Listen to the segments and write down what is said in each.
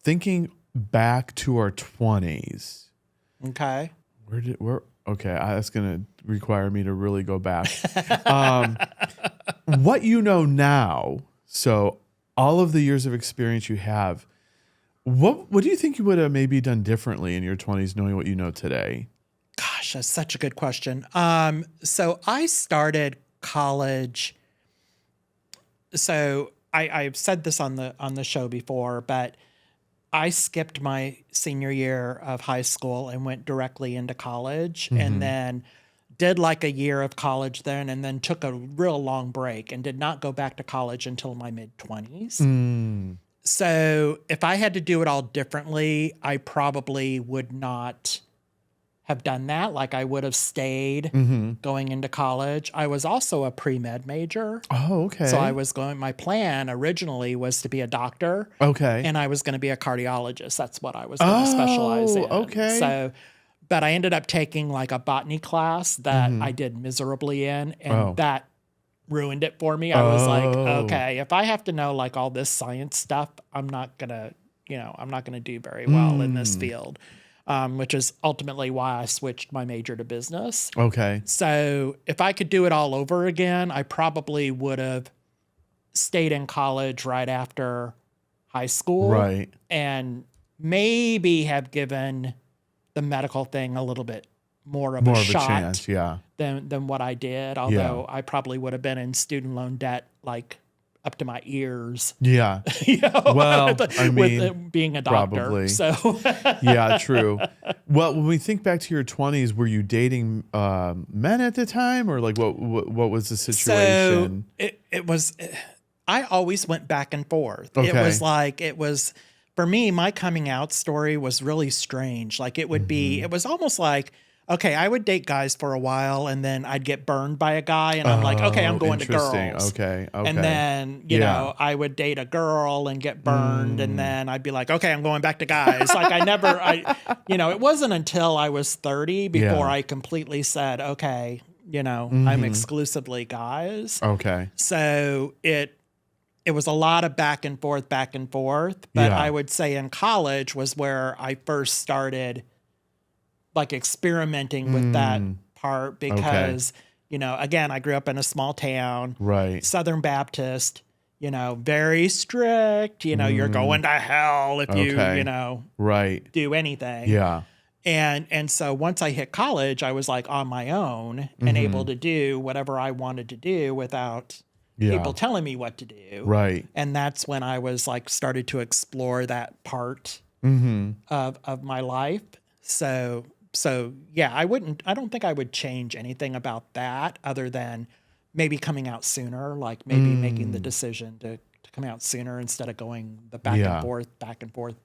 thinking back to our 20s. Okay. Okay, that's going to require me to really go back. What you know now, so all of the years of experience you have, what do you think you would have maybe done differently in your 20s knowing what you know today? Gosh, that's such a good question. So I started college. So I've said this on the show before, but I skipped my senior year of high school and went directly into college, and then did like a year of college then, and then took a real long break and did not go back to college until my mid-20s. So if I had to do it all differently, I probably would not have done that. Like I would have stayed going into college. I was also a pre-med major. Oh, okay. So my plan originally was to be a doctor. Okay. And I was going to be a cardiologist. That's what I was going to specialize in. Okay. So, but I ended up taking like a botany class that I did miserably in, and that ruined it for me. I was like, okay, if I have to know like all this science stuff, I'm not going to do very well in this field. Which is ultimately why I switched my major to business. Okay. So if I could do it all over again, I probably would have stayed in college right after high school. Right. And maybe have given the medical thing a little bit more of a chance, than what I did. Although I probably would have been in student loan debt like up to my ears. Yeah. Well, I mean, with being a doctor. Probably. So yeah, true. Well, when we think back to your 20s, were you dating men at the time, or like what was the situation? So it was. I always went back and forth. Okay. It was for me. My coming out story was really strange. Like it would be. It was almost like. Okay, I would date guys for a while, and then I'd get burned by a guy, and I'm like, okay, I'm going to girls. Okay. And then, you know, I would date a girl and get burned, and then I'd be like, okay, I'm going back to guys. Like it wasn't until I was 30 before I completely said, okay, I'm exclusively guys. Okay. So it was a lot of back and forth, but I would say in college was where I first started like experimenting with that part because, again, I grew up in a small town, right? Southern Baptist, very strict, you're going to hell if you right. do anything. Yeah. And so once I hit college, I was like on my own and able to do whatever I wanted to do without people telling me what to do. Right. And that's when I was like started to explore that part of my life. So yeah, I don't think I would change anything about that other than maybe coming out sooner, like maybe making the decision to come out sooner instead of going the back and forth.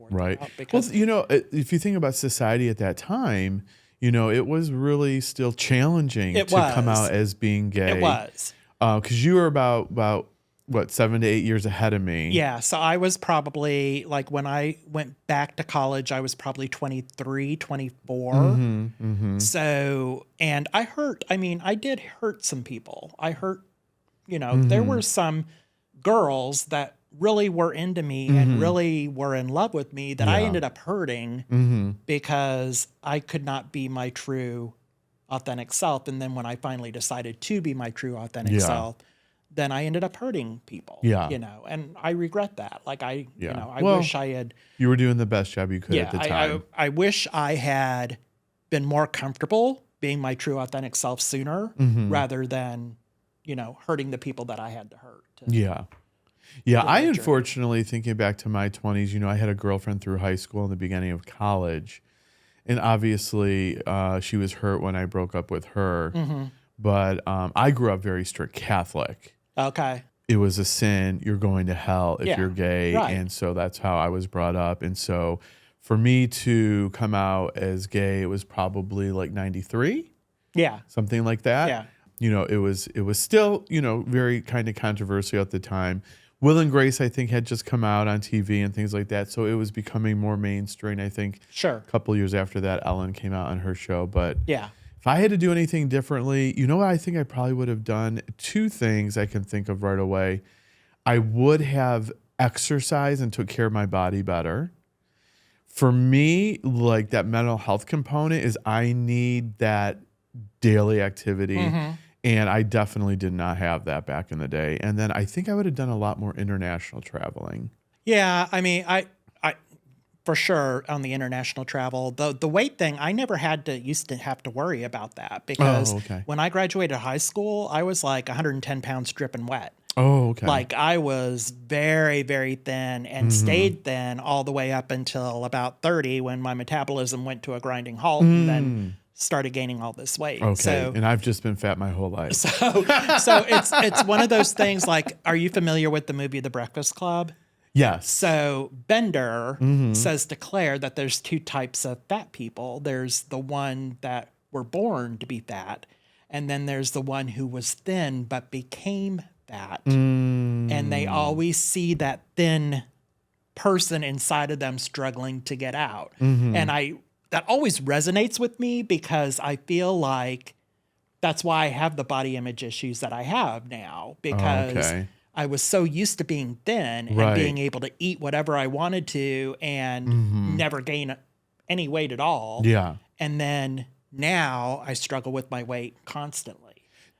Right. Route because if you think about society at that time, it was really still challenging to come out as being gay. It was. Because you were about what, 7 to 8 years ahead of me. Yeah. So I was probably like when I went back to college, I was probably 23, 24. So, and I did hurt some people. I hurt, there were some girls that really were into me and really were in love with me that I ended up hurting because I could not be my true authentic self. And then when I finally decided to be my true authentic self, then I ended up hurting people, and I regret that. Like I wish I had. You were doing the best job you could at the time. I wish I had been more comfortable being my true authentic self sooner rather than, hurting the people that I had to hurt. I unfortunately, thinking back to my 20s, I had a girlfriend through high school and the beginning of college. And obviously she was hurt when I broke up with her. But I grew up very strict Catholic. Okay. It was a sin. You're going to hell if you're gay. Right. And so that's how I was brought up. And so for me to come out as gay, it was probably like 93. Yeah. Something like that. Yeah. It was still, very kind of controversial at the time. Will and Grace, I think, had just come out on TV and things like that. So it was becoming more mainstream, I think. Sure. A couple years after that, Ellen came out on her show. But yeah. If I had to do anything differently, what I think I probably would have done? Two things I can think of right away. I would have exercised and took care of my body better. For me, like that mental health component is I need that daily activity. And I definitely did not have that back in the day. And then I think I would have done a lot more international traveling. Yeah, I mean, I for sure on the international travel, the weight thing, I never used to have to worry about that because okay. when I graduated high school, I was like 110 pounds dripping wet. Oh, okay. Like I was very, very thin and stayed thin all the way up until about 30 when my metabolism went to a grinding halt and then started gaining all this weight. Okay. So, And I've just been fat my whole life. so it's one of those things like, are you familiar with the movie The Breakfast Club? Yes. So Bender says to Claire that there's two types of fat people. There's the one that were born to be fat, and then there's the one who was thin but became fat. And they always see that thin person inside of them struggling to get out. And that always resonates with me because I feel like that's why I have the body image issues that I have now, because Okay. I was so used to being thin and Right. being able to eat whatever I wanted to and never gain any weight at all. Yeah. And then now I struggle with my weight constantly.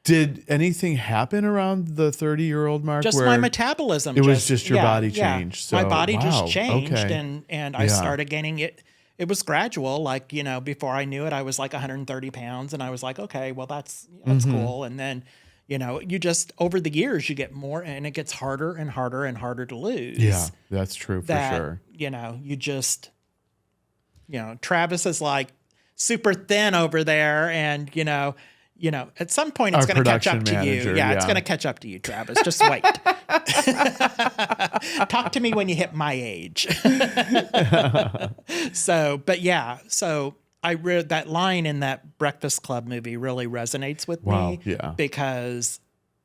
Did anything happen around the 30-year-old mark? Just where my metabolism. It was just your body changed. My So, body wow, just changed okay. and I started gaining it. It was gradual. Like, before I knew it, I was like 130 pounds and I was like, okay, well, that's cool. And then, you just, over the years, you get more and it gets harder and harder and harder to lose. Yeah, that's true for That, sure. you just, Travis is like super thin over there and, at some point it's Our going to catch up production to you. manager, Yeah, it's yeah. going to catch up to you, Travis. Just wait. Talk to me when you hit my age. So I read that line in that Breakfast Club movie really resonates with me. Yeah. Because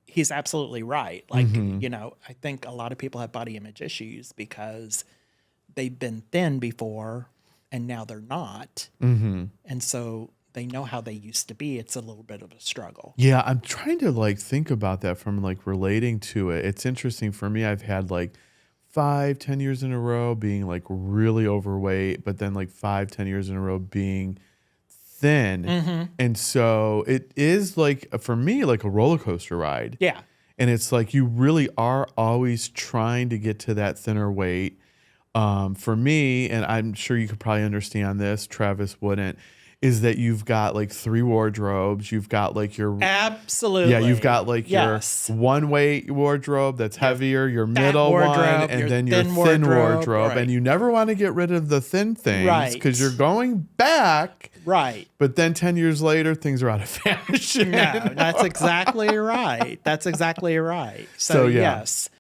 he's absolutely right. Like, I think a lot of people have body image issues because they've been thin before and now they're not. And so they know how they used to be. It's a little bit of a struggle. Yeah, I'm trying to think about that from relating to it. It's interesting for me. I've had 5-10 years in a row being really overweight, but then 5-10 years in a row being thin. And so it is for me, a roller coaster ride. Yeah. And it's you really are always trying to get to that thinner weight. For me, and I'm sure you could probably understand this, Travis wouldn't, is that you've got 3 wardrobes. You've got your Absolutely. Yeah, you've got Yes. your one weight wardrobe that's heavier, your middle wardrobe, one, and your then your thin thin wardrobe, wardrobe. right. And you never want to get rid of the thin things Right. because you're going back. Right. But then 10 years later, things are out of fashion. No, that's exactly right. That's exactly right. So, yeah. Yes.